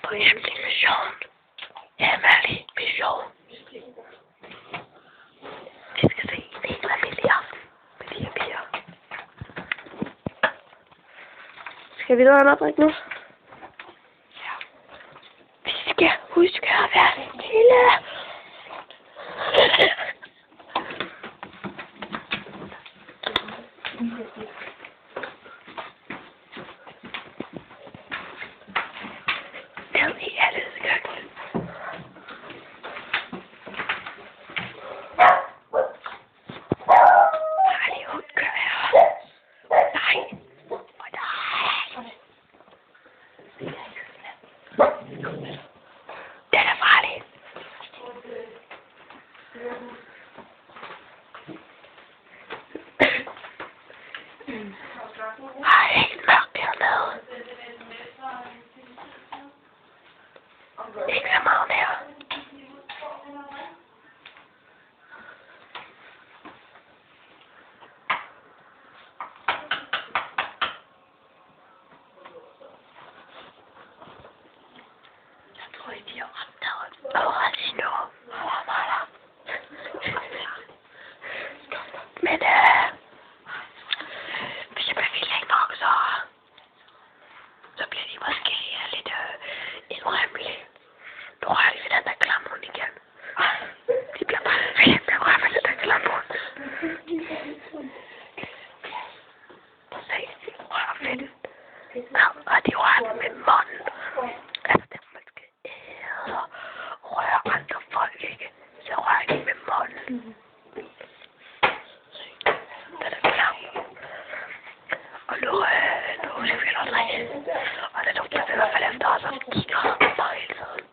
på hemmelig mission. Hemmelig mission. Vi skal se en helt almindelig aften med de her piger. Skal vi døren op, ikke nu? Ja. Vi skal huske at være stille. Ned i alles køkken. Farlig hund kører. Nej. Den er farlig. Ej, helt mørkt dernede. Ikke så meget mere. Jeg tror ikke, de har opdaget Casino. Men hvis jeg bevilger ikke nok, så bliver de måske lidt indrømmelige. Nu rører de ved den der klamme hund igen. De bliver bare ved med at røre ved den der klamme hund. Se, de rører ved den. Og de rører med munden. Altså det man skal æde og røre andre folk, ikke? Så rører de med munden. Den er klam. Og nu skal vi nok drikke. Og der lugter i hvert fald efter os, og kigger på mig hele tiden.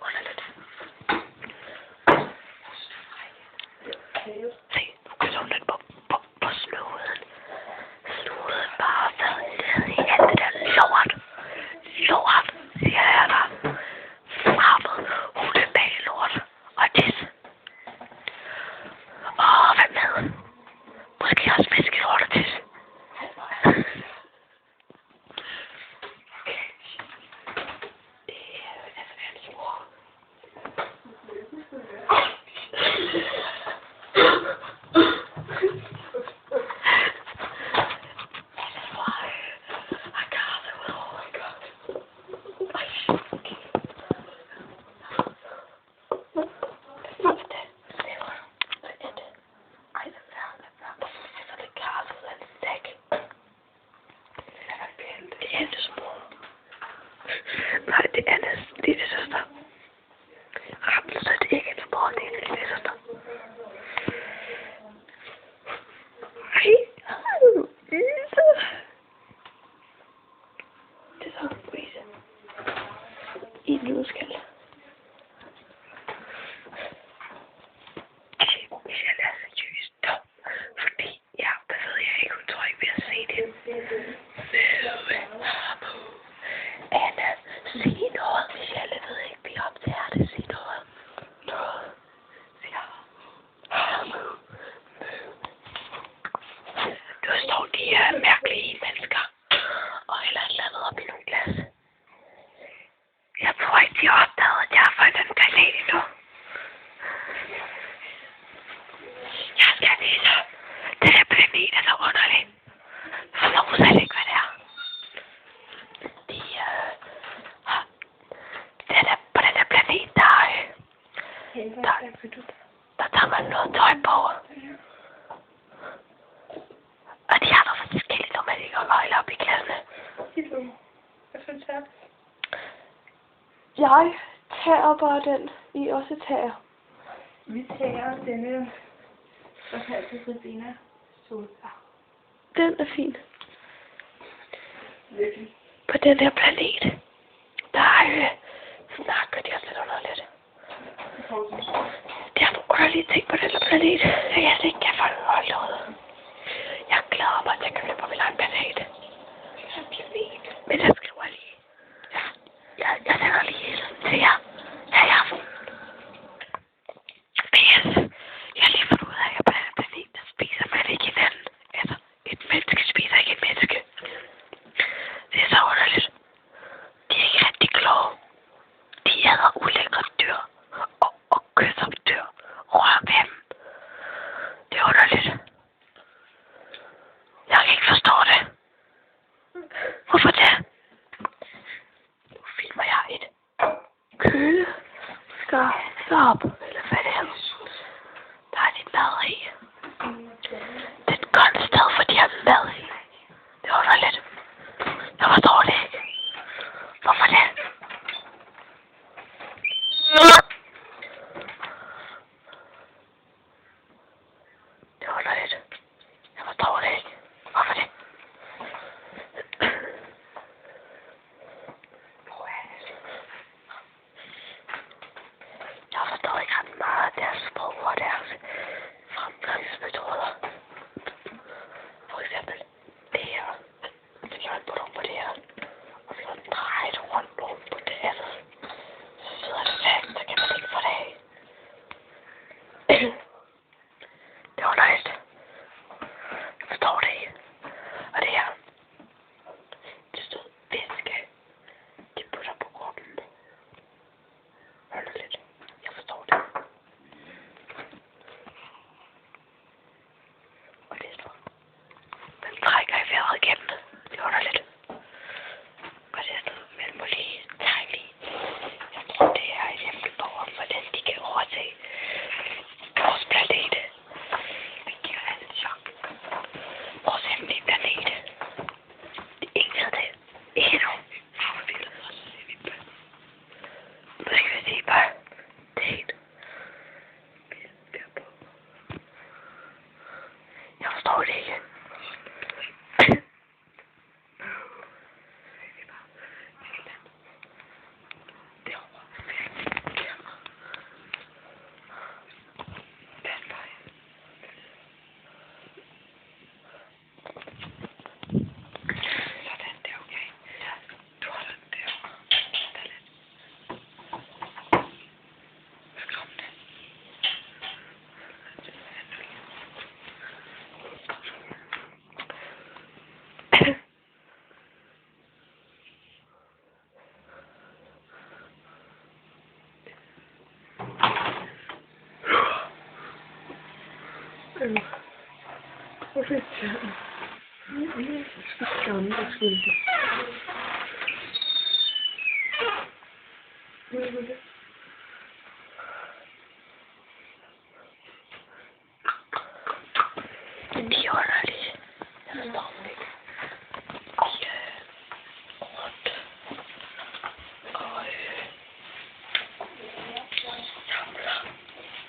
Underligt. Se, nu kan hun lidt på snuden. Snuden bare sad nede i alt det der lort. Lort, siger jeg der. Frappet, hundebag lort og tis. Hvad med? Måske også fiskelort og tis. Nej, det er Annas lille søster. Rammelser, det er ikke en mor, det er en lille søster. Hej. Det er så Louise. I en nødskal. Michelle er seriøst dum, fordi hvad ved jeg ikke, hun tror ikke, vi har set hende. Anna, sig noget, Michelle. Jeg ved ikke, vi optager det. Sig noget. Noget. Sig nu står de her mærkelige mennesker og hælder et eller andet op i nogle glas. Jeg tror ikke, de har opdaget, at jeg har fundet en planet endnu. Jeg skal vise dig. Den her planet er så underlig. For nogen ved ikke, hvad det er. På den her planet, der tager man noget tøj på. Og de har noget forskelligt, når man ikke holder op i klassene. Hvad synes jeg? Jeg tager bare den, I også tager. Vi tager denne såkaldte Ribena Sosa. Den er fin. Virkelig. På den her planet, der snakker de også lidt underligt. Der er nogle underlige ting på den her planet. Jeg ikke kan holde ud. Jeg glæder mig til at komme på min egen planet. Men jeg skriver lige. Jeg sender lige til jer. Her i aften. PS. Jeg har lige fundet ud af, at på den her planet, der spiser man ikke hinanden. Altså, et menneske spiser ikke et menneske. Det er så underligt. De er ikke rigtig kysser min dør. Rør ved dem. Det er underligt. Jeg kan ikke forstå det. Hvorfor det? Nu filmer jeg et køleskab. Eller hvad det hedder. Der er lidt mad i. Det er et godt sted, for de har mad i. Det er underligt. Jeg forstår det ikke. Hvorfor det? Det er underligt. Jeg forstår det ikke. Hvorfor det? Jeg forstår ikke ret meget af deres sprog og deres fremgangsmetoder. For eksempel det her. Så kan man putte på det her. Og så kan man dreje det rundt på det andet. Så sidder det fast, så kan man ikke få det af. Det er underligt. Jeg forstår det ikke. Og det her. Det stod væske. De putter på kroppen. Underligt. Jeg forstår det. Og det står. Man trækker i vejret igennem det. Det er underligt. Og det står mellem lige tegn i. Jeg tror det er et eksempel på, hvordan de kan overse vores planet. Det giver alt chok. Vores hemmelige planet. Det er ingen af det. Ikke nu. Nu skal vi se bare. Det. Jeg forstår det ikke. Hvorfor ikke? Skamme dig skyldig. De er underlige. Jeg forstår dem ikke. Og rundt. Og samler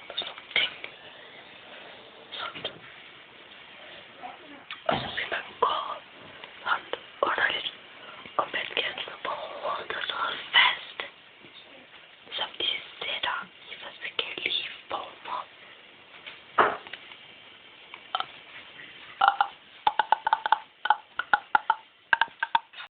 på sådan nogle ting. Sådan. Og så vil man gå sådan underligt. Og man